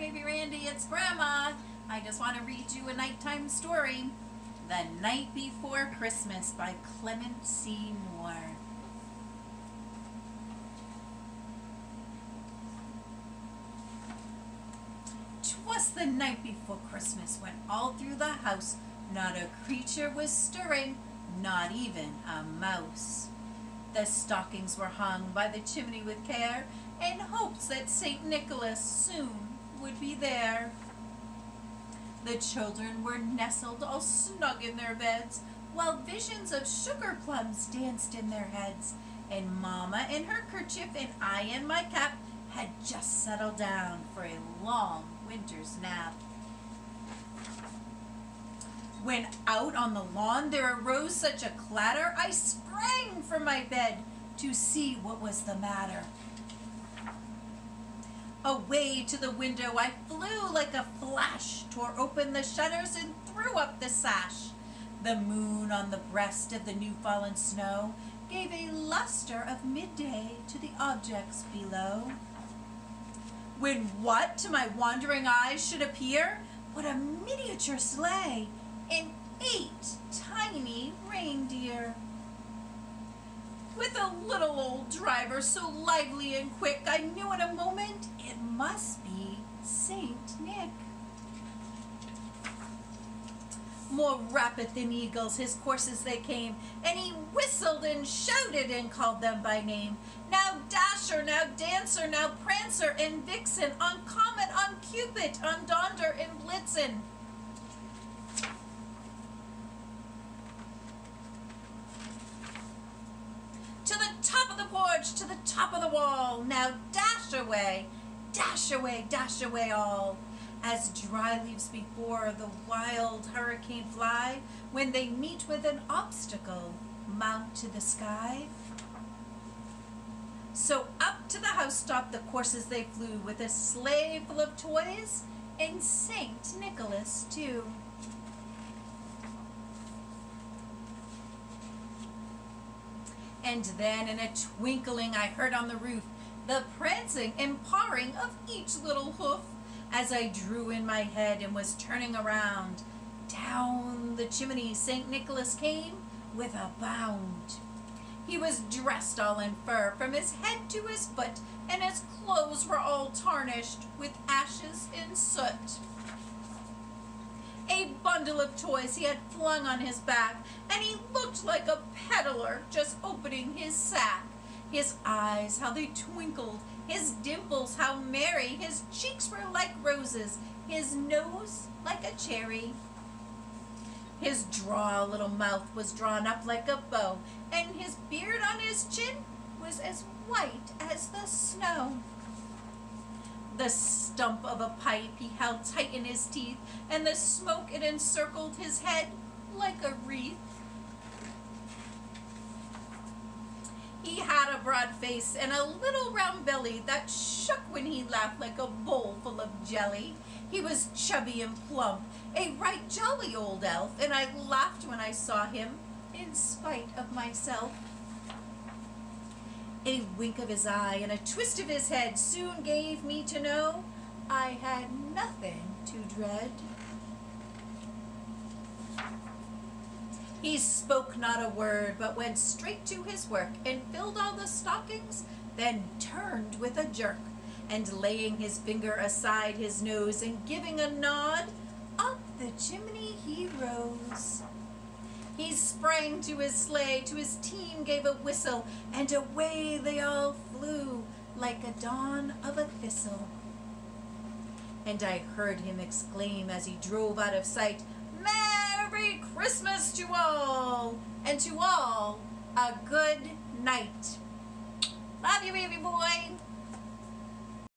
baby Randy, it's Grandma. I just want to read you a nighttime story. The Night Before Christmas by Clement C. Moore. 'Twas the night before Christmas, when all through the house not a creature was stirring, not even a mouse. The stockings were hung by the chimney with care, in hopes that St. Nicholas soon would be there. The children were nestled all snug in their beds, while visions of sugar plums danced in their heads, and Mama in her kerchief and I in my cap had just settled down for a long winter's nap. When out on the lawn there arose such a clatter, I sprang from my bed to see what was the matter. Away to the window I flew like a flash, tore open the shutters and threw up the sash. The moon on the breast of the new-fallen snow gave a luster of midday to the objects below. When what to my wandering eyes should appear but a miniature sleigh and 8 tiny reindeer. With a little old driver so lively and quick, I knew in a moment it must be Saint Nick. More rapid than eagles his coursers they came, and he whistled and shouted and called them by name. Now Dasher, now Dancer, now Prancer and Vixen, on Comet, on Cupid, on Donder and Blitzen. To the top of the porch, to the top of the wall, now dash away, dash away, dash away all. As dry leaves before the wild hurricane fly, when they meet with an obstacle, mount to the sky. So up to the housetop the coursers they flew, with a sleigh full of toys, and Saint Nicholas too. And then in a twinkling I heard on the roof the prancing and pawing of each little hoof, as I drew in my head and was turning around. Down the chimney St. Nicholas came with a bound. He was dressed all in fur from his head to his foot, and his clothes were all tarnished with ashes and soot. A bundle of toys he had flung on his back, and he looked like a peddler just opening his sack. His eyes, how they twinkled, his dimples, how merry, his cheeks were like roses, his nose like a cherry. His droll little mouth was drawn up like a bow, and his beard on his chin was as white as the snow. The stump of a pipe he held tight in his teeth, and the smoke it encircled his head like a wreath. He had a broad face and a little round belly that shook when he laughed like a bowl full of jelly. He was chubby and plump, a right jolly old elf, and I laughed when I saw him, in spite of myself. A wink of his eye and a twist of his head soon gave me to know I had nothing to dread. He spoke not a word, but went straight to his work, and filled all the stockings, then turned with a jerk, and laying his finger aside his nose, and giving a nod, up the chimney he rose. He sprang to his sleigh, to his team gave a whistle, and away they all flew, like a dawn of a thistle. And I heard him exclaim as he drove out of sight, Merry Christmas to all, and to all a good night. Love you, baby boy.